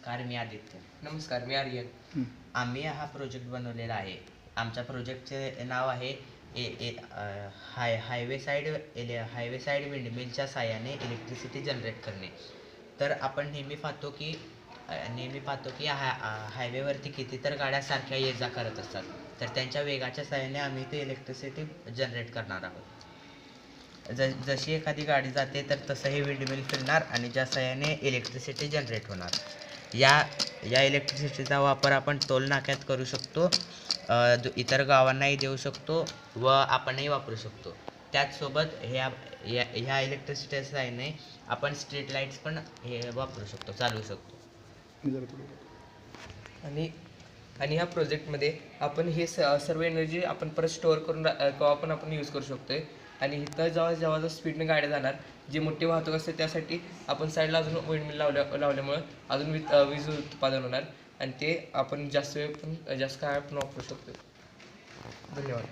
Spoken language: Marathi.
नमस्कार, मी आदित्य. नमस्कार, मी आर्यन. आम्ही हा प्रोजेक्ट बनवलेला आहे. आमच्या प्रोजेक्टचे नाव आहे हायवे साईड विंडमिलच्या साहाय्याने इलेक्ट्रिसिटी जनरेट करणे. तर आपण नेहमी पाहतो की हायवेवरती कितीतर गाड्या सारख्या ये जा करत असतात. तर त्यांच्या वेगाच्या साहाय्याने आम्ही ते इलेक्ट्रिसिटी जनरेट करणार आहोत. जशी एखादी गाडी जाते तर तसं हे विंडमिल फिरणार आणि ज्या साहाय्याने इलेक्ट्रिसिटी जनरेट होणार. या इलेक्ट्रिसिटीचा वापर आपण टोल नाक्यात करू शकतो, इतर गावांनाही देऊ शकतो व आपणही वापरू शकतो. त्याचसोबत ह्या इलेक्ट्रिसिटीच्या साहाय्याने आपण स्ट्रीट लाईट्स पण हे वापरू शकतो, चालवू शकतो. आणि ह्या प्रोजेक्टमध्ये आपण हे सर्व एनर्जी आपण परत स्टोअर करून केव्हा पण आपण यूज करू शकतो. आणि इथं जेव्हा स्पीडने गाड्या जाणार, जी मोठी वाहतूक असते त्यासाठी आपण साईडला अजून विंडमिल लावल्यामुळं अजून वीज उत्पादन होणार आणि ते आपण जास्त काळ पण वापरू शकतो. धन्यवाद.